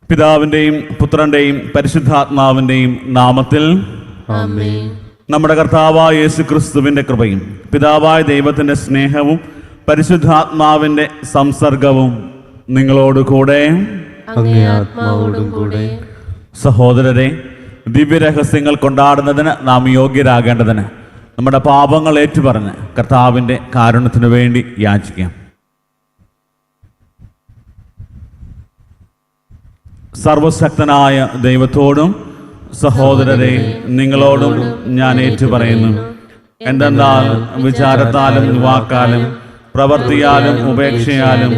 പിതാവിൻ്റെയും പുത്രൻ്റെയും പരിശുദ്ധാത്മാവിൻ്റെയും നാമത്തിൽ ആമേൻ. നമ്മുടെ കർത്താവായ യേശുക്രിസ്തുവിൻ്റെ കൃപയും പിതാവായ ദൈവത്തിൻ്റെ സ്നേഹവും പരിശുദ്ധാത്മാവിൻ്റെ സംസർഗവും നിങ്ങളോടുകൂടെ അങ്ങേ ആത്മാവോടും കൂടെ. സഹോദരരെ, ദിവ്യരഹസ്യങ്ങൾ കൊണ്ടാടുന്നതിന് നാം യോഗ്യരാകേണ്ടതിന് നമ്മുടെ പാപങ്ങൾ ഏറ്റുപറഞ്ഞ് കർത്താവിൻ്റെ കാരുണ്യത്തിനു വേണ്ടി യാചിക്കാം. സർവശക്തനായ ദൈവത്തോടും സഹോദരരെ നിങ്ങളോടും ഞാൻ ഏറ്റുപറയുന്നു. എന്തെന്നാൽ വിചാരത്താലും വാക്കാലും പ്രവൃത്തിയാലും ഉപേക്ഷയാലും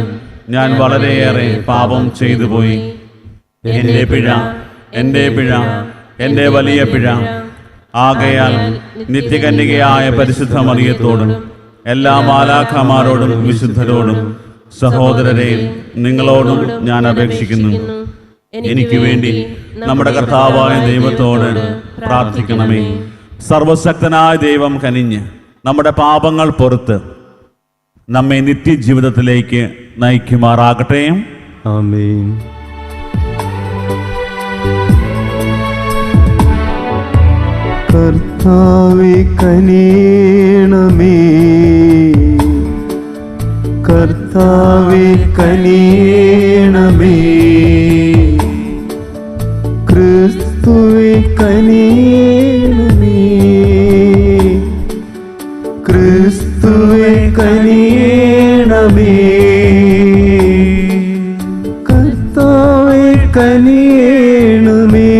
ഞാൻ വളരെയേറെ പാപം ചെയ്തു പോയി. എൻ്റെ പിഴ, എൻ്റെ വലിയ പിഴ. ആകയാൽ നിത്യകന്യകയായ പരിശുദ്ധ മറിയത്തോടും എല്ലാ മാലാഖമാരോടും വിശുദ്ധരോടും സഹോദരരെ നിങ്ങളോടും ഞാൻ അപേക്ഷിക്കുന്നു, എനിക്ക് വേണ്ടി നമ്മുടെ കർത്താവായ ദൈവത്തോട് പ്രാർത്ഥിക്കണമേ. സർവശക്തനായ ദൈവം കനിഞ്ഞ് നമ്മുടെ പാപങ്ങൾ പൊറുത്ത് നമ്മെ നിത്യജീവിതത്തിലേക്ക് നയിക്കുമാറാകട്ടെ. ആമേൻ. കർത്താവേ കനിയണമേ, കർത്താവേ കനിയണമേ, ക്രിസ്തുവേ കനിയണമേ, ക്രിസ്തുവേ കനിയണമേ, കർത്താവേ കനിയണമേ,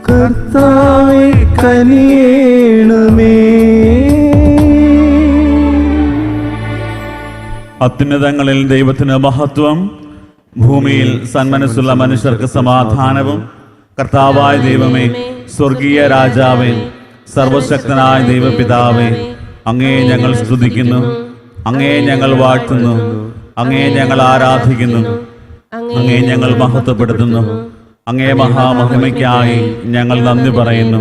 കർത്താവേ കനിയണമേ. അത്യുന്നതങ്ങളിൽ ദൈവത്തിന് മഹത്വം, ഭൂമിയിൽ സന്മനസ്സുള്ള മനുഷ്യർക്ക് സമാധാനവും. കർത്താവായ ദൈവമേ, സ്വർഗീയ രാജാവേ, സർവശക്തനായ ദൈവപിതാവേ, അങ്ങയെ ഞങ്ങൾ സ്തുതിക്കുന്നു, അങ്ങയെ ഞങ്ങൾ വാഴ്ത്തുന്നു, അങ്ങയെ ഞങ്ങൾ ആരാധിക്കുന്നു, അങ്ങയെ ഞങ്ങൾ മഹത്വപ്പെടുത്തുന്നു. അങ്ങേ മഹാമഹിമയ്ക്കായി ഞങ്ങൾ നന്ദി പറയുന്നു.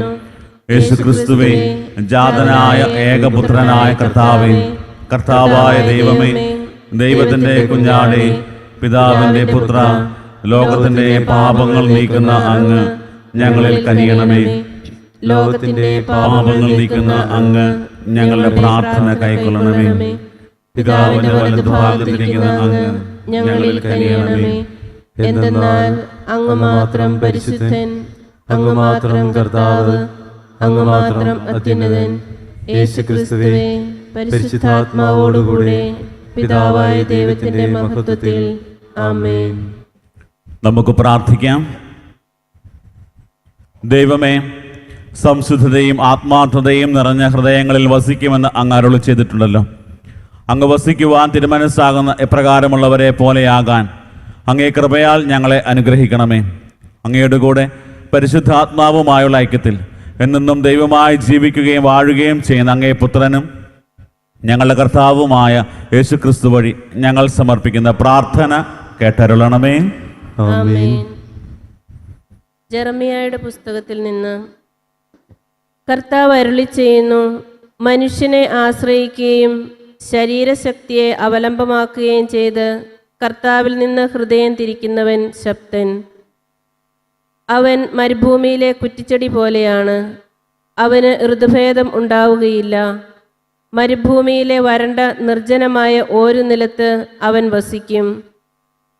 യേശുക്രിസ്തുവേ, ജാതനായ ഏകപുത്രനായ കർത്താവേ, കർത്താവായ ദൈവമേ, ദൈവത്തിൻ്റെ കുഞ്ഞാടേ, പിതാവിൻ്റെ പുത്ര, ലോകത്തിൻ്റെ പാപങ്ങൾ നീക്കുന്ന അങ്ങ് ഞങ്ങളിൽ കനിയണമേ. ലോകത്തിന്റെ പാപങ്ങൾ നീക്കുന്ന അങ്ങ് ഞങ്ങളുടെ പ്രാർത്ഥന കൈക്കൊള്ളണമേ. പിതാവിന്റെ വലതുഭാഗത്തിരിക്കുന്ന അങ്ങ് ഞങ്ങളിൽ കനിയണമേ. എന്തെന്നാൽ അങ്ങ് മാത്രം പരിശുദ്ധൻ, അങ്ങ് മാത്രം കർത്താവ്, അങ്ങ് മാത്രം അത്യുന്നതൻ. യേശുക്രിസ്തുവേ, പരിശുദ്ധാത്മാവോടുകൂടെ പിതാവായ ദൈവത്തിന്റെ മഹത്വത്തിൽ. ആമേൻ. നമുക്ക് പ്രാർത്ഥിക്കാം. ദൈവമേ, സംശുദ്ധതയും ആത്മാർത്ഥതയും നിറഞ്ഞ ഹൃദയങ്ങളിൽ വസിക്കുമെന്ന് അങ്ങ് അരുളി ചെയ്തിട്ടുണ്ടല്ലോ. അങ്ങ് വസിക്കുവാൻ തിരുമനസ്സാകുന്ന എപ്രകാരമുള്ളവരെ പോലെയാകാൻ അങ്ങേ കൃപയാൽ ഞങ്ങളെ അനുഗ്രഹിക്കണമേ. അങ്ങയുടെ കൂടെ പരിശുദ്ധാത്മാവുമായുള്ള ഐക്യത്തിൽ എന്നെന്നും ദൈവമായി ജീവിക്കുകയും വാഴുകയും ചെയ്യുന്ന അങ്ങേ പുത്രനും ഞങ്ങളുടെ കർത്താവുമായ യേശുക്രിസ്തു വഴി ഞങ്ങൾ സമർപ്പിക്കുന്ന പ്രാർത്ഥന കേട്ടരുളണമേ. ആമേൻ. ജെറമിയായുടെ പുസ്തകത്തിൽ നിന്ന്. കർത്താവ് അരുളി ചെയ്യുന്നു, മനുഷ്യനെ ആശ്രയിക്കുകയും ശരീരശക്തിയെ അവലംബമാക്കുകയും ചെയ്ത് കർത്താവിൽ നിന്ന് ഹൃദയം തിരിക്കുന്നവൻ ശബ്ദൻ. അവൻ മരുഭൂമിയിലെ കുറ്റിച്ചെടി പോലെയാണ്, അവന് ഋതുഭേദം ഉണ്ടാവുകയില്ല. മരുഭൂമിയിലെ വരണ്ട നിർജ്ജനമായ ഒരു നിലത്ത് അവൻ വസിക്കും.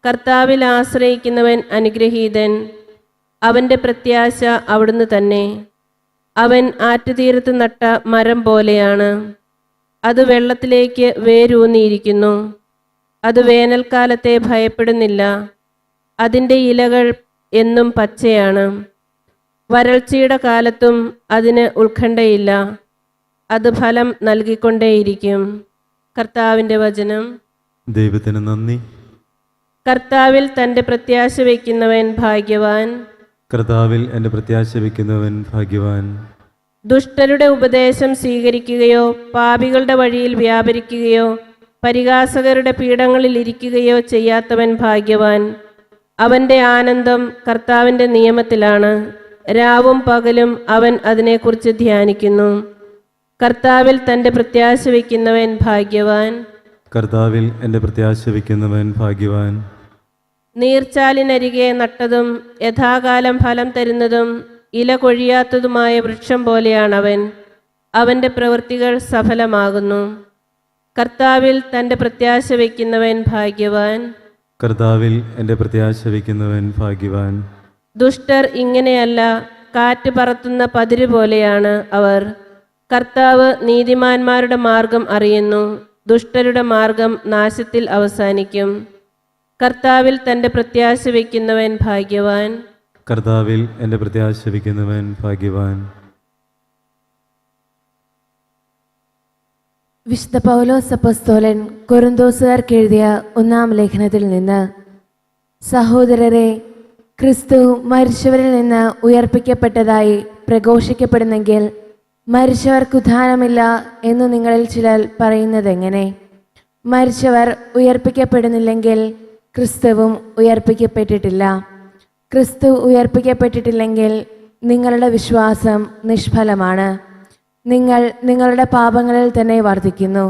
കർത്താവിൽ ആശ്രയിക്കുന്നവൻ അനുഗ്രഹീതൻ, അവൻ്റെ പ്രത്യാശ അവിടുന്ന് തന്നെ. അവൻ ആറ്റുതീരത്ത് നട്ട മരം പോലെയാണ്, അത് വെള്ളത്തിലേക്ക് വേരൂന്നിയിരിക്കുന്നു. അത് വേനൽക്കാലത്തെ ഭയപ്പെടുന്നില്ല, അതിൻ്റെ ഇലകൾ എന്നും പച്ചയാണ്. വരൾച്ചയുടെ കാലത്തും അതിന് ഉത്കണ്ഠയില്ല, അത് ഫലം നൽകിക്കൊണ്ടേയിരിക്കും. കർത്താവിൻ്റെ വചനം. ദൈവത്തിന് നന്ദി. കർത്താവിൽ തൻ്റെ പ്രത്യാശ വയ്ക്കുന്നവൻ ഭാഗ്യവാൻ. കർത്താവിൽ എൻ്റെ പ്രത്യാശ വയ്ക്കുന്നവൻ ഭാഗ്യവാൻ. ദുഷ്ടരുടെ ഉപദേശം സ്വീകരിക്കുകയോ പാപികളുടെ വഴിയിൽ വ്യാപരിക്കുകയോ പരിഹാസകരുടെ പീഠങ്ങളിൽ ഇരിക്കുകയോ ചെയ്യാത്തവൻ ഭാഗ്യവാൻ. അവൻ്റെ ആനന്ദം കർത്താവിൻ്റെ നിയമത്തിലാണ്, രാവും പകലും അവൻ അതിനെക്കുറിച്ച് ധ്യാനിക്കുന്നു. കർത്താവിൽ തൻ്റെ പ്രത്യാശ വയ്ക്കുന്നവൻ ഭാഗ്യവാൻ. കർത്താവിൽ എൻ്റെ പ്രത്യാശ വയ്ക്കുന്നവൻ ഭാഗ്യവാൻ. നീർച്ചാലിനരികെ നട്ടതും യഥാകാലം ഫലം തരുന്നതും ഇല കൊഴിയാത്തതുമായ വൃക്ഷം പോലെയാണവൻ. അവൻ്റെ പ്രവൃത്തികൾ സഫലമാകുന്നു. കർത്താവിൽ തൻ്റെ പ്രത്യാശ വയ്ക്കുന്നവൻ ഭാഗ്യവാൻ. കർത്താവിൽ എൻ്റെ പ്രത്യാശ വയ്ക്കുന്നവൻ ഭാഗ്യവാൻ. ദുഷ്ടർ ഇങ്ങനെയല്ല, കാറ്റ് പറത്തുന്ന പതിര് പോലെയാണ് അവർ. കർത്താവ് നീതിമാന്മാരുടെ മാർഗം അറിയുന്നു, ദുഷ്ടരുടെ മാർഗം നാശത്തിൽ അവസാനിക്കും. കർത്താവിൽ തൻ്റെ പ്രത്യാശ വയ്ക്കുന്നവൻ ഭാഗ്യവാൻ. കർത്താവിൽ എൻ്റെ പ്രത്യാശ വയ്ക്കുന്നവൻ ഭാഗ്യവാൻ. വിശുദ്ധ പൗലോസ് അപ്പോസ്തലൻ കൊരിന്തോസുകാർക്ക് എഴുതിയ 1-ാം ലേഖനത്തിൽ നിന്ന്: സഹോദരരെ, ക്രിസ്തു മരിച്ചവരിൽ നിന്ന് ഉയർപ്പിക്കപ്പെട്ടതായി പ്രഘോഷിക്കപ്പെടുന്നെങ്കിൽ മരിച്ചവർക്ക് ഉത്ഥാനമില്ല എന്ന് നിങ്ങളിൽ ചിലർ പറയുന്നതെങ്ങനെ? മരിച്ചവർ ഉയർപ്പിക്കപ്പെടുന്നില്ലെങ്കിൽ ക്രിസ്തുവും ഉയർപ്പിക്കപ്പെട്ടിട്ടില്ല. ക്രിസ്തു ഉയർപ്പിക്കപ്പെട്ടിട്ടില്ലെങ്കിൽ നിങ്ങളുടെ വിശ്വാസം നിഷ്ഫലമാണ്. നിങ്ങൾ നിങ്ങളുടെ പാപങ്ങളിൽ തന്നെ വർദ്ധിക്കുന്നു.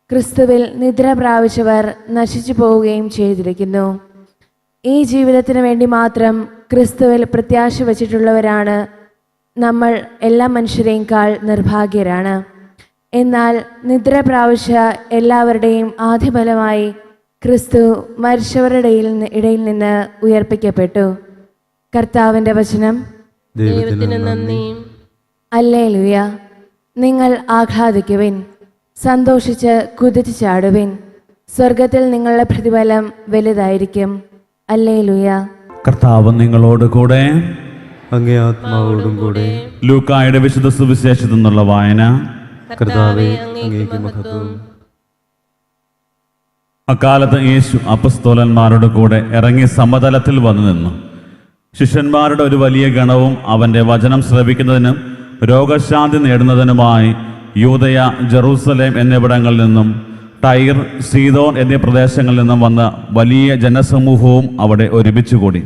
ക്രിസ്തുവിൽ നിദ്ര പ്രാപിച്ചവർ നശിച്ചു പോവുകയും ചെയ്തിരിക്കുന്നു. ഈ ജീവിതത്തിന് വേണ്ടി മാത്രം ക്രിസ്തുവിൽ പ്രത്യാശ വച്ചിട്ടുള്ളവരാണ് നമ്മൾ എല്ലാ മനുഷ്യരെക്കാൾ നിർഭാഗ്യരാണ്. എന്നാൽ നിദ്ര പ്രാപിച്ച എല്ലാവരുടെയും ആദ്യഫലമായി ക്രിസ്തു മരിച്ചവരുടെ ഇടയിൽ നിന്ന് ഉയർപ്പിക്കപ്പെട്ടു. കർത്താവിൻ്റെ വചനം. ദൈവത്തിന് നന്ദി. ഹല്ലേലൂയ. നിങ്ങൾ ആഹ്ലാദിക്കുവിൻ, സന്തോഷിച്ച് കുതിച്ചു ചാടുവിൻ. സ്വർഗത്തിൽ നിങ്ങളുടെ പ്രതിഫലം വലുതായിരിക്കും. ഹല്ലേലൂയ. കർത്താവ് നിങ്ങളോട് കൂടെ. അങ്ങേ ആത്മാവോടും കൂടെ. ലൂക്കായുടെ വിശുദ്ധ സുവിശേഷത്തിൽ നിന്നുള്ള വായന. കർത്താവേ, അങ്ങേക്ക് മഹത്വം. അക്കാലത്ത് യേശു അപ്പസ്തോലന്മാരുടെ കൂടെ ഇറങ്ങി സമതലത്തിൽ വന്നു നിന്നു. ശിഷ്യന്മാരുടെ ഒരു വലിയ ഗണവും അവൻ്റെ വചനം ശ്രവിക്കുന്നതിനും രോഗശാന്തി നേടുന്നതിനുമായി യൂദയ, ജെറൂസലേം എന്നിവിടങ്ങളിൽ നിന്നും ടൈർ, സീദോൻ എന്നീ പ്രദേശങ്ങളിൽ നിന്നും വന്ന വലിയ ജനസമൂഹവും അവിടെ ഒരുമിച്ചുകൂടി.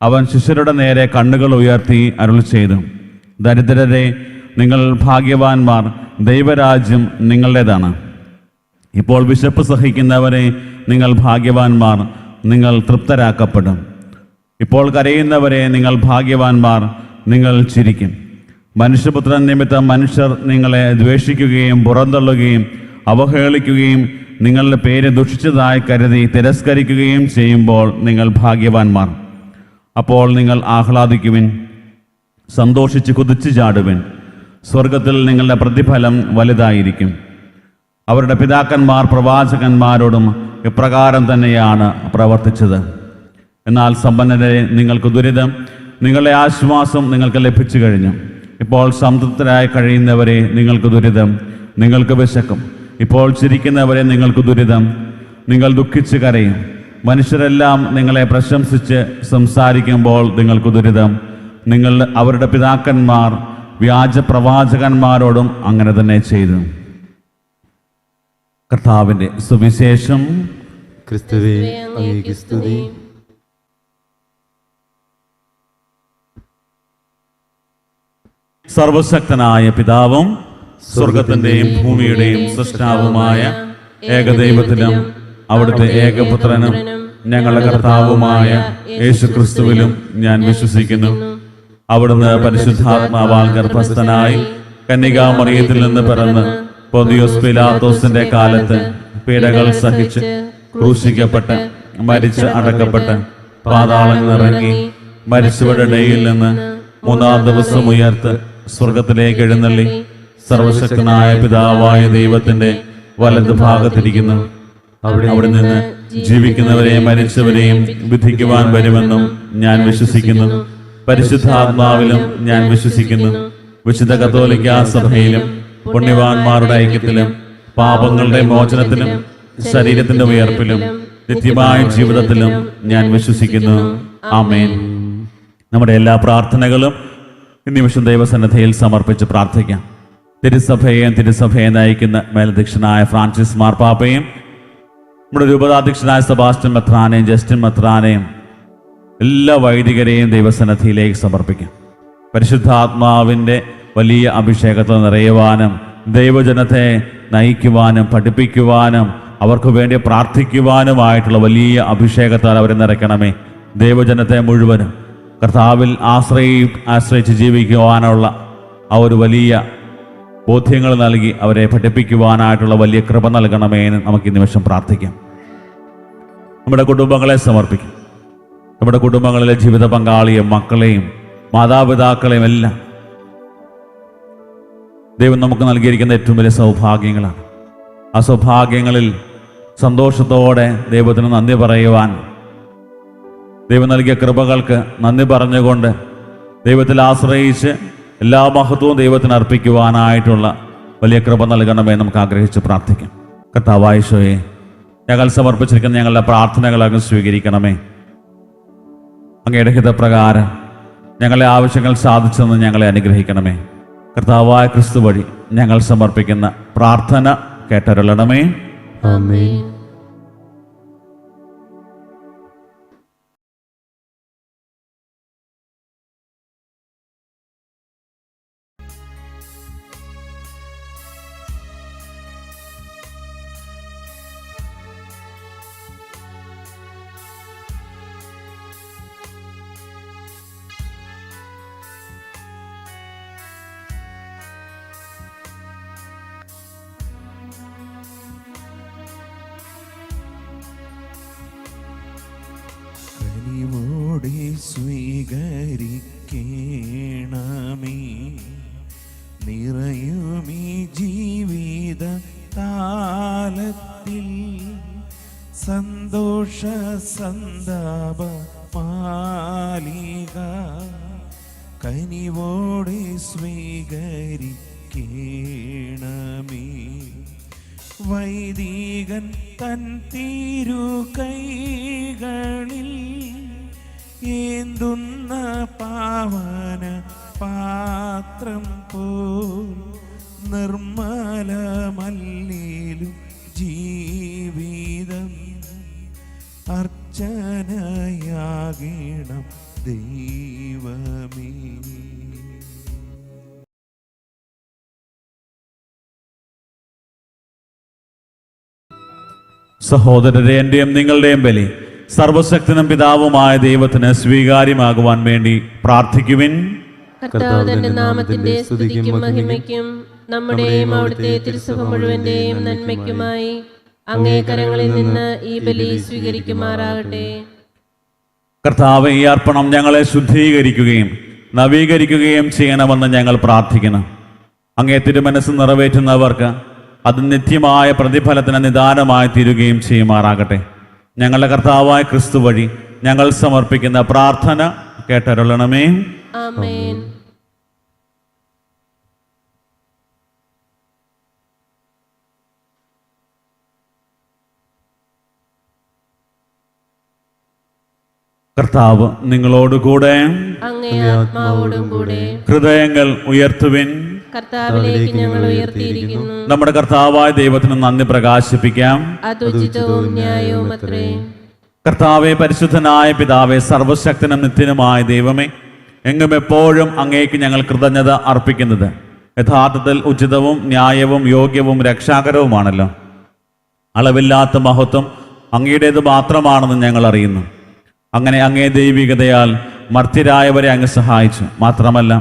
അവൻ ശിഷ്യരുടെ നേരെ കണ്ണുകൾ ഉയർത്തി അരുളി ചെയ്തു: ദരിദ്രരെ, നിങ്ങൾ ഭാഗ്യവാന്മാർ, ദൈവരാജ്യം നിങ്ങളുടേതാണ്. ഇപ്പോൾ വിശപ്പ് സഹിക്കുന്നവരെ, നിങ്ങൾ ഭാഗ്യവാന്മാർ, നിങ്ങൾ തൃപ്തരാക്കപ്പെടും. ഇപ്പോൾ കരയുന്നവരെ, നിങ്ങൾ ഭാഗ്യവാന്മാർ, നിങ്ങൾ ചിരിക്കും. മനുഷ്യപുത്രൻ നിമിത്തം മനുഷ്യർ നിങ്ങളെ ദ്വേഷിക്കുകയും പുറന്തള്ളുകയും അവഹേളിക്കുകയും നിങ്ങളുടെ പേര് ദുഷിച്ചതായി കരുതി തിരസ്കരിക്കുകയും ചെയ്യുമ്പോൾ നിങ്ങൾ ഭാഗ്യവാന്മാർ. അപ്പോൾ നിങ്ങൾ ആഹ്ലാദിക്കുവിൻ, സന്തോഷിച്ച് കുതിച്ചു ചാടുവിൻ. സ്വർഗത്തിൽ നിങ്ങളുടെ പ്രതിഫലം വലുതായിരിക്കും. അവരുടെ പിതാക്കന്മാർ പ്രവാചകന്മാരോടും ഇപ്രകാരം തന്നെയാണ് പ്രവർത്തിച്ചത്. എന്നാൽ സമ്പന്നരെ, നിങ്ങൾക്ക് ദുരിതം, നിങ്ങളുടെ ആശ്വാസം നിങ്ങൾക്ക് ലഭിച്ചു കഴിഞ്ഞു. ഇപ്പോൾ സംതൃപ്തരായി കഴിയുന്നവരെ, നിങ്ങൾക്ക് ദുരിതം, നിങ്ങൾക്ക് വിശക്കും. ഇപ്പോൾ ചിരിക്കുന്നവരെ, നിങ്ങൾക്ക് ദുരിതം, നിങ്ങൾ ദുഃഖിച്ച് കരയും. മനുഷ്യരെല്ലാം നിങ്ങളെ പ്രശംസിച്ച് സംസാരിക്കുമ്പോൾ നിങ്ങൾക്ക് ദുരിതം. നിങ്ങൾ അവരുടെ പിതാക്കന്മാർ വ്യാജ പ്രവാചകന്മാരോടും അങ്ങനെ തന്നെ ചെയ്തു. കർത്താവിൻ്റെ സുവിശേഷം. ക്രിസ്തുവേ, അങ്ങേക്ക് സ്തുതി. സർവശക്തനായ പിതാവും സ്വർഗത്തിൻ്റെയും ഭൂമിയുടെയും സൃഷ്ടാവുമായ ഏകദൈവത്തിലും അവിടുത്തെ ഏകപുത്രനും ഞങ്ങളുടെ കർത്താവുമായ യേശുക്രിസ്തുവിലും ഞാൻ വിശ്വസിക്കുന്നു. അവിടുന്ന് പരിശുദ്ധാത്മാവാൽ ഗർഭസ്ഥനായി കന്യകാമറിയത്തിൽ നിന്ന് പിറന്ന് പൊന്തിയോസ് പിലാത്തോസിന്റെ കാലത്ത് പീഡകൾ സഹിച്ച് ക്രൂശിക്കപ്പെട്ട് മരിച്ച് അടക്കപ്പെട്ട് പാതാളങ്ങളിൽ ഇറങ്ങി മരിച്ചവരുടെ ഇടയിൽ നിന്ന് 3-ാം ദിവസം ഉയർത്ത് സ്വർഗത്തിലേക്ക് എഴുന്നള്ളി സർവശക്തനായ പിതാവായ ദൈവത്തിന്റെ വലത് ഭാഗത്തിരിക്കുന്നു. അവിടെ നിന്ന് ജീവിക്കുന്നവരെയും മരിച്ചവരെയും വിധിക്കുവാൻ വരുമെന്നും ഞാൻ വിശ്വസിക്കുന്നു. പരിശുദ്ധാത്മാവിലും ഞാൻ വിശ്വസിക്കുന്നു. വിശുദ്ധ കത്തോലിക്കാ സഭയിലും പുണ്യവാന്മാരുടെ ഐക്യത്തിലും പാപങ്ങളുടെ മോചനത്തിലും ശരീരത്തിന്റെ ഉയർപ്പിലും നിത്യമായ ജീവിതത്തിലും ഞാൻ വിശ്വസിക്കുന്നു. ആമേൻ. നമ്മുടെ എല്ലാ പ്രാർത്ഥനകളും ഈ നിമിഷം ദൈവസന്നിധിയിൽ സമർപ്പിച്ച് പ്രാർത്ഥിക്കാം. തിരുസഭയെ നയിക്കുന്ന മേലധ്യക്ഷനായ ഫ്രാൻസിസ് മാർപ്പാപ്പയും നമ്മുടെ രൂപതാധ്യക്ഷനായ സെബാസ്റ്റ്യൻ മെത്രാനെയും ജസ്റ്റിൻ മെത്രാനെയും എല്ലാ വൈദികരെയും ദൈവസന്നിധിയിലേക്ക് സമർപ്പിക്കാം. പരിശുദ്ധാത്മാവിൻ്റെ വലിയ അഭിഷേകത്തിൽ നിറയുവാനും ദൈവജനത്തെ നയിക്കുവാനും പഠിപ്പിക്കുവാനും അവർക്ക് വേണ്ടി പ്രാർത്ഥിക്കുവാനുമായിട്ടുള്ള വലിയ അഭിഷേകത്താൽ അവരെ നിറയ്ക്കണമേ. ദൈവജനത്തെ മുഴുവനും കർത്താവിൽ ആശ്രയിച്ച് ജീവിക്കുവാനുള്ള ആ ഒരു വലിയ ബോധ്യങ്ങൾ നൽകി അവരെ പഠിപ്പിക്കുവാനായിട്ടുള്ള വലിയ കൃപ നൽകണമേ എന്ന് നമുക്ക് ഈ നിമിഷം പ്രാർത്ഥിക്കാം. നമ്മുടെ കുടുംബങ്ങളെ സമർപ്പിക്കാം. നമ്മുടെ കുടുംബങ്ങളിലെ ജീവിത പങ്കാളിയും മക്കളെയും മാതാപിതാക്കളെയും എല്ലാം ദൈവം നമുക്ക് നൽകിയിരിക്കുന്ന ഏറ്റവും വലിയ സൗഭാഗ്യങ്ങളാണ്. ആ സൗഭാഗ്യങ്ങളിൽ സന്തോഷത്തോടെ ദൈവത്തിന് നന്ദി പറയുവാൻ, ദൈവം നൽകിയ കൃപകൾക്ക് നന്ദി പറഞ്ഞുകൊണ്ട് ദൈവത്തിൽ ആശ്രയിച്ച് എല്ലാ മഹത്വവും ദൈവത്തിന് അർപ്പിക്കുവാനായിട്ടുള്ള വലിയ കൃപ നൽകണമേ നമുക്ക് ആഗ്രഹിച്ച് പ്രാർത്ഥിക്കാം. കർത്താവായ ഈശോയെ, ഞങ്ങൾ സമർപ്പിച്ചിരിക്കുന്ന ഞങ്ങളുടെ പ്രാർത്ഥനകൾ അങ്ങ് സ്വീകരിക്കണമേ. അങ്ങയുടെ ഹിതപ്രകാരം ഞങ്ങളെ ആവശ്യങ്ങൾ സാധിച്ചെന്ന് ഞങ്ങളെ അനുഗ്രഹിക്കണമേ. കർത്താവായ ക്രിസ്തു വഴി ഞങ്ങൾ സമർപ്പിക്കുന്ന പ്രാർത്ഥന കേട്ടരുളണമേ. ആമേൻ. കനിവോടെ സ്വീകരിക്കണമേ, നിറയുമീ ജീവിത താലത്തിൽ സന്തോഷ സന്താപ മാലിക. കനിവോടെ സ്വീകരിക്കണമേ, വൈദികൻ തൻ തിരുകൈകളിൽ ഏന്തുന്ന പാവന പാത്രം പോൽ നിർമ്മലമല്ലേലും ജീവിതം അർച്ചനയാകണം ദൈവമേ. സഹോദരരെ, എൻ്റെയും നിങ്ങളുടെയും ബലി സർവശക്തനും പിതാവുമായ ദൈവത്തിന് സ്വീകാര്യമാകുവാൻ വേണ്ടി പ്രാർത്ഥിക്കുവിൻ. കർത്താവ് തന്റെ നാമത്തിന്റെ സ്തുതിക്കും മഹിമയ്ക്കും നമ്മുടെയും അവിടുത്തെ തിരുസഭ മുഴുവന്റെയും നന്മയ്ക്കുമായി അങ്ങേ കരങ്ങളിൽ നിന്ന് ഈ ബലി സ്വീകരിക്കുമാറാകട്ടെ. കർത്താവ്, ഈ അർപ്പണം ഞങ്ങളെ ശുദ്ധീകരിക്കുകയും നവീകരിക്കുകയും ചെയ്യണമെന്ന് ഞങ്ങൾ പ്രാർത്ഥിക്കുന്നു. അങ്ങേ തിരുമനസ് നിറവേറ്റുന്നവർക്ക് അത് നിത്യമായ പ്രതിഫലത്തിന് നിദാനമായി തീരുകയും ചെയ്യുമാറാകട്ടെ. ഞങ്ങളുടെ കർത്താവായ ക്രിസ്തു വഴി ഞങ്ങൾ സമർപ്പിക്കുന്ന പ്രാർത്ഥന കേട്ടരുളണമേ. ആമേൻ. കർത്താവ് നിങ്ങളോടുകൂടെ, അങ്ങേ ആത്മാവോടും കൂടെ. ഹൃദയങ്ങൾ ഉയർത്തുവിൻ. കർത്താവിലേക്ക് ഞങ്ങൾ ഉയർത്തിയിരിക്കുന്നു. നമ്മുടെ കർത്താവായ ദൈവത്തിന് നന്ദി പ്രകാശിപ്പിക്കാം. അതുചിതവും ന്യായവും അത്രേ. കർത്താവെ, പരിശുദ്ധനായ പിതാവേ, സർവശക്തനും നിത്യനുമായ ദൈവമേ, എങ്ങും എപ്പോഴും അങ്ങേക്ക് ഞങ്ങൾ കൃതജ്ഞത അർപ്പിക്കുന്നത് യഥാർത്ഥത്തിൽ ഉചിതവും ന്യായവും യോഗ്യവും രക്ഷാകരവുമാണല്ലോ. അളവില്ലാത്ത മഹത്വം അങ്ങയുടേത് മാത്രമാണെന്ന് ഞങ്ങൾ അറിയുന്നു. അങ്ങനെ അങ്ങേ ദൈവികതയാൽ മർത്യരായവരെ അങ്ങ് സഹായിച്ചു. മാത്രമല്ല,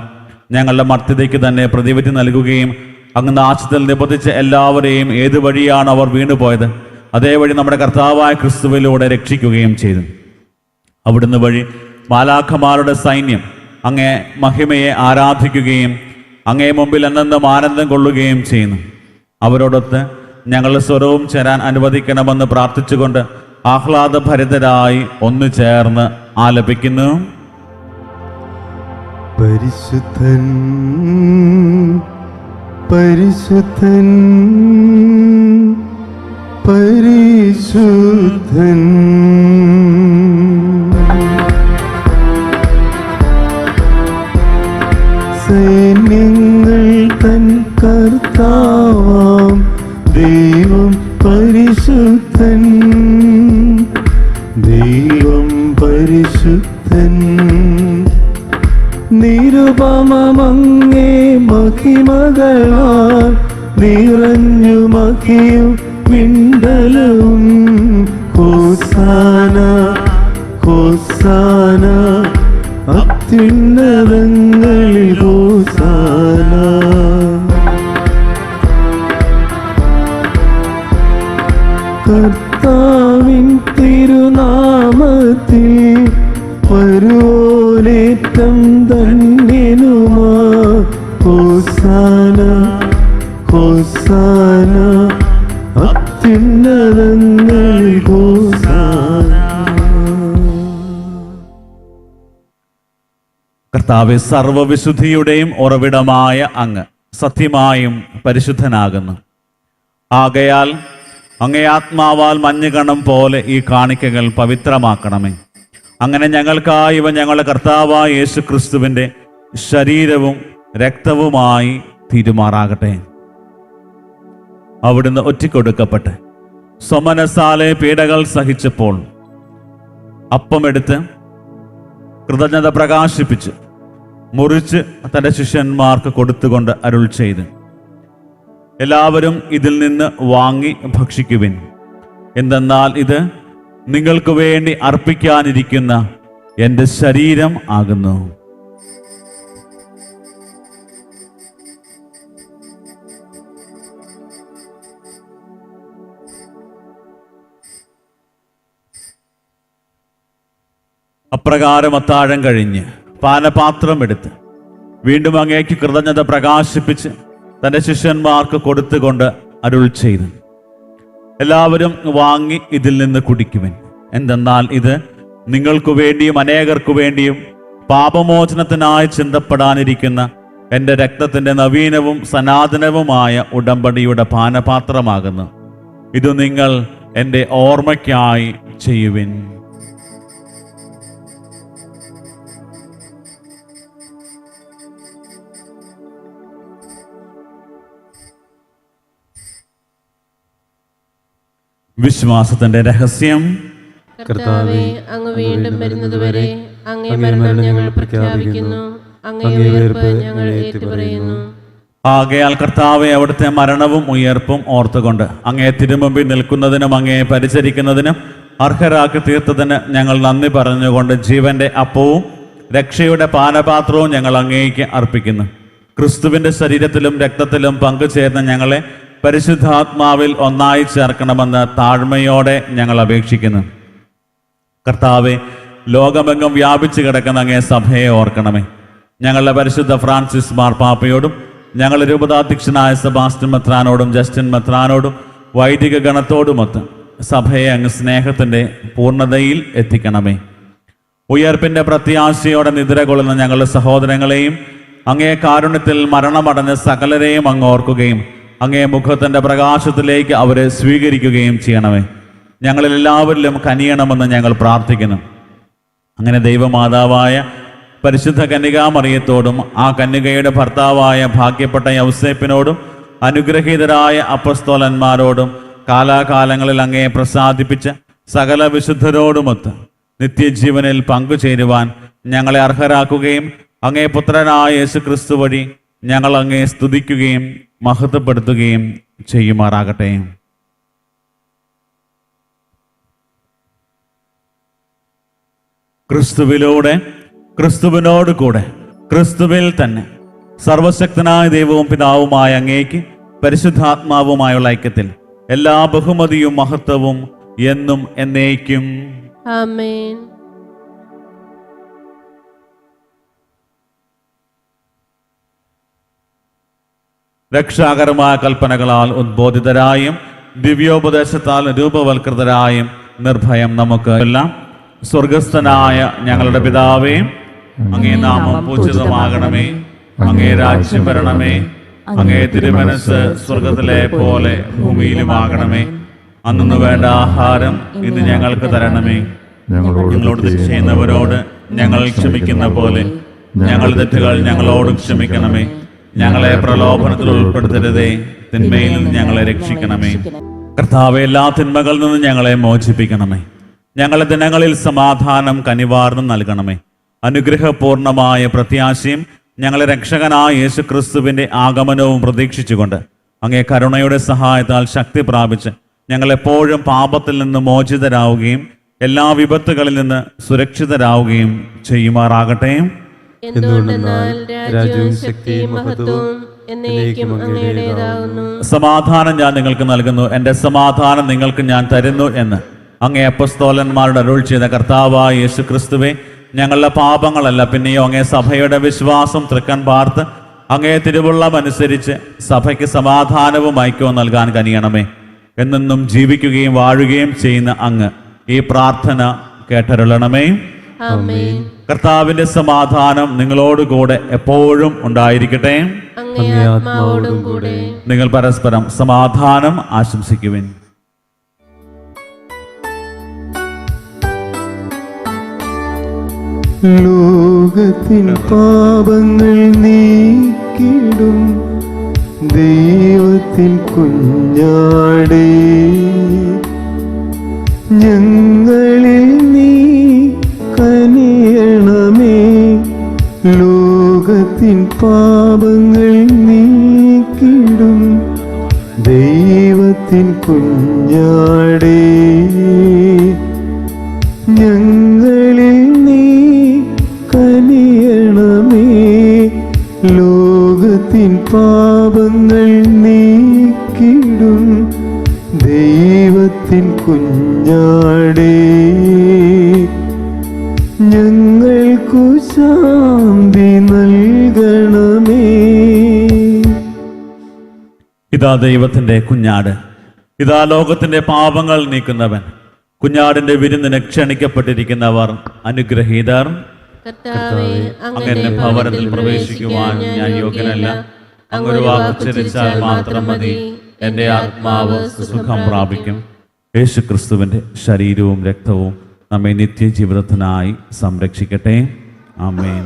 ഞങ്ങളുടെ മർത്യതയ്ക്ക് തന്നെ പ്രതിവിധി നൽകുകയും അങ്ങ് നാശത്തിൽ നിബന്ധിച്ച എല്ലാവരെയും ഏതു വഴിയാണ് അവർ വീണുപോയത് അതേ വഴി നമ്മുടെ കർത്താവായ ക്രിസ്തുവിലൂടെ രക്ഷിക്കുകയും ചെയ്തു. അവിടുന്ന് വഴി മാലാഖമാരുടെ സൈന്യം അങ്ങേ മഹിമയെ ആരാധിക്കുകയും അങ്ങേ മുമ്പിൽ എന്നെന്നും ആനന്ദം കൊള്ളുകയും ചെയ്യുന്നു. അവരോടൊത്ത് ഞങ്ങളുടെ സ്വരവും ചേരാൻ അനുവദിക്കണമെന്ന് പ്രാർത്ഥിച്ചുകൊണ്ട് ആഹ്ലാദഭരിതരായി ഒന്നു ചേർന്ന് ആലപിക്കുന്നു. പരിശുദ്ധൻ പരിശുദ്ധൻ പരിശുദ്ധൻ സൈന്യങ്ങൾ തൻ കർത്താവാം ദൈവം പരിശുദ്ധൻ ദൈവം പരിശുദ്ധൻ നിരുപമങ്ങേ മഹിമകളാൽ നിറഞ്ഞു മഹിയും വിണ്ടലവും ഹോസാന ഹോസാന അത്യുന്നതങ്ങളിൽ ഹോസാന. കർത്താവിൻ തിരുനാമത്തിൽ വരുവോനേറ്റം ധന്യനുമാ ഹോസാന ഹോസാന അത്യുന്നതങ്ങളിൽ ഹോസാന. കർത്താവെ, സർവവിശുദ്ധിയുടെയും ഉറവിടമായ അങ്ങ് സത്യമായും പരിശുദ്ധനാകുന്നു. ആകയാൽ അങ്ങേ ആത്മാവാൽ മഞ്ഞുകണം പോലെ ഈ കാണിക്കകൾ പവിത്രമാക്കണമേ. അങ്ങനെ ഞങ്ങൾക്കായി ഇവ ഞങ്ങളുടെ കർത്താവായ യേശു ക്രിസ്തുവിൻ്റെ ശരീരവും രക്തവുമായി തീരുമാറാകട്ടെ. അവിടുന്ന് ഒറ്റിക്കൊടുക്കപ്പെട്ട് സ്വമനസാലെ പീഡകൾ സഹിച്ചപ്പോൾ അപ്പമെടുത്ത് കൃതജ്ഞത പ്രകാശിപ്പിച്ച് മുറിച്ച് തൻ്റെ ശിഷ്യന്മാർക്ക് കൊടുത്തുകൊണ്ട് അരുൾ ചെയ്ത്, എല്ലാവരും ഇതിൽ നിന്ന് വാങ്ങി ഭക്ഷിക്കുവിൻ. എന്തെന്നാൽ ഇത് നിങ്ങൾക്ക് വേണ്ടി അർപ്പിക്കാനിരിക്കുന്ന എൻ്റെ ശരീരം ആകുന്നു. അപ്രകാരം അത്താഴം കഴിഞ്ഞ് പാനപാത്രം എടുത്ത് വീണ്ടും അങ്ങേക്ക് കൃതജ്ഞത പ്രകാശിപ്പിച്ച് തൻ്റെ ശിഷ്യന്മാർക്ക് കൊടുത്തുകൊണ്ട് അരുൾ ചെയ്തു, എല്ലാവരും വാങ്ങി ഇതിൽ നിന്ന് കുടിക്കുവിൻ. എന്തെന്നാൽ ഇത് നിങ്ങൾക്കു വേണ്ടിയും അനേകർക്കു വേണ്ടിയും പാപമോചനത്തിനായി ചിന്തപ്പെടാനിരിക്കുന്ന എൻ്റെ രക്തത്തിൻ്റെ നവീനവും സനാതനവുമായ ഉടമ്പടിയുടെ പാനപാത്രമാകുന്നു. ഇത് നിങ്ങൾ എൻ്റെ ഓർമ്മയ്ക്കായി ചെയ്യുവിൻ. വിശ്വാസത്തിന്റെ രഹസ്യം. കർത്താവേ, അങ്ങ് വീണ്ടും വരുന്നതുവരെ അങ്ങേ മരണം ഞങ്ങൾ പ്രഖ്യാപിക്കുന്നു, അങ്ങേ ഉയർപ്പ് ഞങ്ങൾ ഏറ്റുപറയുന്നു. ആകയാൽ കർത്താവെ, അവിടുത്തെ മരണവും ഉയർപ്പും ഓർത്തുകൊണ്ട് അങ്ങേ തിരുമുമ്പിൽ നിൽക്കുന്നതിനും അങ്ങേ പരിചരിക്കുന്നതിനും അർഹരാക്കി തീർത്തതിന് ഞങ്ങൾ നന്ദി പറഞ്ഞുകൊണ്ട് ജീവന്റെ അപ്പവും രക്ഷയുടെ പാനപാത്രവും ഞങ്ങൾ അങ്ങേക്ക് അർപ്പിക്കുന്നു. ക്രിസ്തുവിന്റെ ശരീരത്തിലും രക്തത്തിലും പങ്കുചേർന്ന് ഞങ്ങളെ പരിശുദ്ധാത്മാവിൽ ഒന്നായി ചേർക്കണമെന്ന് താഴ്മയോടെ ഞങ്ങൾ അപേക്ഷിക്കുന്നു. കർത്താവെ, ലോകമെങ്ങും വ്യാപിച്ചു കിടക്കുന്ന അങ്ങേ സഭയെ ഓർക്കണമേ. ഞങ്ങളുടെ പരിശുദ്ധ ഫ്രാൻസിസ് മാർപ്പാപ്പയോടും ഞങ്ങളുടെ രൂപതാധ്യക്ഷനായ സെബാസ്റ്റ്യൻ മെത്രാനോടും ജസ്റ്റിൻ മെത്രാനോടും വൈദിക ഗണത്തോടുമൊത്ത് സഭയെ അങ്ങ് സ്നേഹത്തിൻ്റെ പൂർണ്ണതയിൽ എത്തിക്കണമേ. ഉയർപ്പിൻ്റെ പ്രത്യാശയോടെ നിദ്ര കൊള്ളുന്ന ഞങ്ങളുടെ സഹോദരങ്ങളെയും അങ്ങേ കാരുണ്യത്തിൽ മരണമടഞ്ഞ സകലരെയും അങ്ങ് ഓർക്കുകയും അങ്ങേ മുഖത്തിൻ്റെ പ്രകാശത്തിലേക്ക് അവരെ സ്വീകരിക്കുകയും ചെയ്യണമേ. ഞങ്ങളിൽ എല്ലാവരിലും കനിയണമെന്ന് ഞങ്ങൾ പ്രാർത്ഥിക്കുന്നു. അങ്ങനെ ദൈവമാതാവായ പരിശുദ്ധ കന്യകാമറിയത്തോടും ആ കന്യകയുടെ ഭർത്താവായ ഭാഗ്യപ്പെട്ട യൗസേപ്പിനോടും അനുഗ്രഹീതരായ അപ്പസ്തോലന്മാരോടും കാലാകാലങ്ങളിൽ അങ്ങയെ പ്രസാദിപ്പിച്ച സകല വിശുദ്ധരോടുമൊത്ത് നിത്യജീവനിൽ പങ്കുചേരുവാൻ ഞങ്ങളെ അർഹരാക്കുകയും അങ്ങേ പുത്രനായ യേശുക്രിസ്തു വഴി ഞങ്ങൾ അങ്ങയെ സ്തുതിക്കുകയും മഹത്വപ്പെടുത്തുകയും ചെയ്യുമാറാകട്ടെ. ക്രിസ്തുവിലൂടെ, ക്രിസ്തുവിനോട് കൂടെ, ക്രിസ്തുവിൽ തന്നെ സർവശക്തനായ ദൈവവും പിതാവുമായ അങ്ങേക്ക് പരിശുദ്ധാത്മാവുമായുള്ള ഐക്യത്തിൽ എല്ലാ ബഹുമതിയും മഹത്വവും എന്നും എന്നേക്കും ആമേൻ. രക്ഷാകരമായ കൽപ്പനകളാൽ ഉദ്ബോധിതരായും ദിവ്യോപദേശത്താൽ രൂപവൽകൃതരായും നിർഭയം നമുക്ക് എല്ലാം സ്വർഗസ്ഥനായ ഞങ്ങളുടെ പിതാവേ, അങ്ങേ നാമം പൂജിതമാകണമേ, അങ്ങേ രാജ്യം വരണമേ, അങ്ങേ തിരുമനസ് സ്വർഗത്തിലെ പോലെ ഭൂമിയിലുമാകണമേ. അന്നു വേണ്ട ആഹാരം ഇന്ന് ഞങ്ങൾക്ക് തരണമേ. ഞങ്ങളോട് തെറ്റ് ചെയ്യുന്നവരോട് ഞങ്ങൾ ക്ഷമിക്കുന്ന പോലെ ഞങ്ങളുടെ തെറ്റുകൾ ഞങ്ങളോട് ക്ഷമിക്കണമേ. ഞങ്ങളെ പ്രലോഭനത്തിൽ ഉൾപ്പെടുത്തരുതേ, തിന്മയിൽ നിന്ന് ഞങ്ങളെ രക്ഷിക്കണമേ. കർത്താവേ, എല്ലാ തിന്മകളിൽ നിന്നും ഞങ്ങളെ മോചിപ്പിക്കണമേ. ഞങ്ങളുടെ ദിനങ്ങളിൽ സമാധാനം കനിവാർന്ന് നൽകണമേ. അനുഗ്രഹപൂർണമായ പ്രത്യാശയും ഞങ്ങളെ രക്ഷകനായ യേശു ക്രിസ്തുവിൻ്റെ ആഗമനവും പ്രതീക്ഷിച്ചുകൊണ്ട് അങ്ങേ കരുണയുടെ സഹായത്താൽ ശക്തി പ്രാപിച്ച് ഞങ്ങൾ എപ്പോഴും പാപത്തിൽ നിന്ന് മോചിതരാവുകയും എല്ലാ വിപത്തുകളിൽ നിന്ന് സുരക്ഷിതരാവുകയും ചെയ്യുമാറാകട്ടെ. എന്തുകൊണ്ടെന്നാൽ രാജ്യവും ശക്തിയും മഹത്വവും എന്നേക്കും അങ്ങയുടേതാകുന്നു. സമാധാനം ഞാൻ നിങ്ങൾക്ക് നൽകുന്നു, എൻ്റെ സമാധാനം നിങ്ങൾക്ക് ഞാൻ തരുന്നു എന്ന് അങ്ങേ അപ്പസ്തോലന്മാരുടെ അരുൾ ചെയ്ത കർത്താവായ യേശു ക്രിസ്തുവേ, ഞങ്ങളുടെ പാപങ്ങളല്ല പിന്നെയോ അങ്ങേ സഭയുടെ വിശ്വാസം തൃക്കൺ പാർത്ത് അങ്ങേ തിരുവുള്ളമനുസരിച്ച് സഭയ്ക്ക് സമാധാനവും ഐക്യവും നൽകാൻ കനിയണമേ. എന്നെന്നും ജീവിക്കുകയും വാഴുകയും ചെയ്യുന്ന അങ്ങ് ഈ പ്രാർത്ഥന കേട്ടരുളണമേ. ആമേൻ. കർത്താവിന്റെ സമാധാനം നിങ്ങളോടുകൂടെ എപ്പോഴും ഉണ്ടായിരിക്കട്ടെ. അങ്ങേ ആത്മാവോടും കൂടെ. നിങ്ങൾ പരസ്പരം സമാധാനം ആശംസിക്കുവിൻ. ലോകത്തിൻ പാപങ്ങൾ നീക്കിടും ദൈവത്തിൻ കുഞ്ഞാടേ, ഞങ്ങളിൽ നീ കനിയണമേ. ലോകത്തിൻ പാപങ്ങൾ നീക്കിടും ദൈവത്തിൻ കുഞ്ഞാടേ, ഞങ്ങളിൽ നീ കനിയണമേ. ലോകത്തിൻ പാപങ്ങൾ നീക്കിടും ദൈവത്തിൻ കുഞ്ഞാടേ, ഞങ്ങൾക്കു ശാന്തി നൽകണമേ. ഇതാ ദൈവത്തിന്റെ കുഞ്ഞാട്, ഇതാ ലോകത്തിന്റെ പാപങ്ങൾ നീക്കുന്നവൻ. കുഞ്ഞാടിന്റെ വിരുന്നിന് ക്ഷണിക്കപ്പെട്ടിരിക്കുന്നവർ അനുഗ്രഹീതർ. കർത്താവേ, അങ്ങയുടെ ഭവനത്തിൽ പ്രവേശിക്കുവാൻ ഞാൻ യോഗ്യനല്ല. അങ്ങൊരു വാക്ക് ഉച്ചരിച്ചാൽ മാത്രം മതി, എൻ്റെ ആത്മാവ് സുഖം പ്രാപിക്കും. യേശു ക്രിസ്തുവിന്റെ ശരീരവും രക്തവും നമ്മെ നിത്യജീവിതത്തിനായി സംരക്ഷിക്കട്ടെ. ആമേൻ.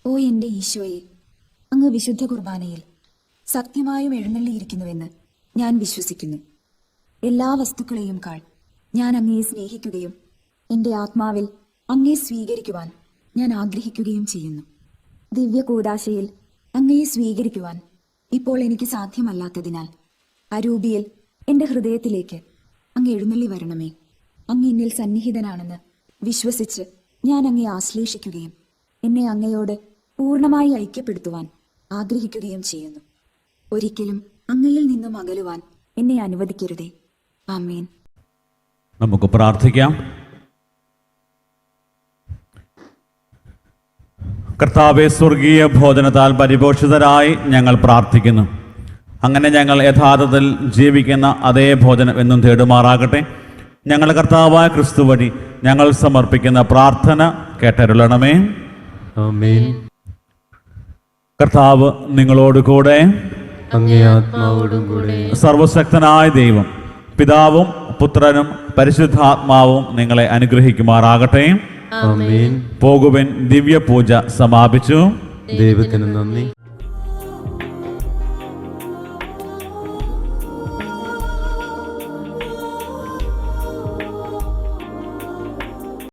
ഓ എൻ്റെ ഈശോയെ, അങ്ങ് വിശുദ്ധ കുർബാനയിൽ സത്യമായും എഴുന്നള്ളിയിരിക്കുന്നുവെന്ന് ഞാൻ വിശ്വസിക്കുന്നു. എല്ലാ വസ്തുക്കളെയും കാൾ ഞാൻ അങ്ങയെ സ്നേഹിക്കുകയും എൻ്റെ ആത്മാവിൽ അങ്ങയെ സ്വീകരിക്കുവാൻ ഞാൻ ആഗ്രഹിക്കുകയും ചെയ്യുന്നു. ദിവ്യ കൂദാശയിൽ അങ്ങയെ സ്വീകരിക്കുവാൻ ഇപ്പോൾ എനിക്ക് സാധ്യമല്ലാത്തതിനാൽ അരൂപിയിൽ എൻ്റെ ഹൃദയത്തിലേക്ക് അങ്ങ് എഴുന്നള്ളി വരണമേ. അങ്ങ് എന്നിൽ സന്നിഹിതനാണെന്ന് വിശ്വസിച്ച് ഞാൻ അങ്ങയെ ആശ്ലേഷിക്കുകയും എന്നെ അങ്ങയോട് പൂർണ്ണമായി ഐക്യപ്പെടുത്തുവാൻ ആഗ്രഹിക്കുകയും ചെയ്യുന്നു. ഒരിക്കലും അങ്ങയിൽ നിന്നും അകലുവാൻ എന്നെ അനുവദിക്കരുതേ. ആമേൻ. നമുക്ക് പ്രാർത്ഥിക്കാം. കർത്താവേ, സ്വർഗീയ ഭോജനത്താൽ പരിപോഷിതരായി ഞങ്ങൾ പ്രാർത്ഥിക്കുന്നു. അങ്ങനെ ഞങ്ങൾ യഥാർത്ഥത്തിൽ ജീവിക്കുന്ന അതേ ഭോജനം എന്നും തേടുമാറാകട്ടെ. ഞങ്ങളുടെ കർത്താവായ ക്രിസ്തു വഴി ഞങ്ങൾ സമർപ്പിക്കുന്ന പ്രാർത്ഥന കേട്ടരുളണമേ. ആമേൻ. കർത്താവ് നിങ്ങളോടുകൂടെ. അങ്ങേ ആത്മാവോടും കൂടെ. സർവശക്തനായ ദൈവം പിതാവും പുത്രനും പരിശുദ്ധാത്മാവും നിങ്ങളെ അനുഗ്രഹിക്കുമാറാകട്ടെ. ആമേൻ. പോകുവിൻ. ദിവ്യ പൂജ സമാപിച്ചു. ദൈവത്തിന് നന്ദി.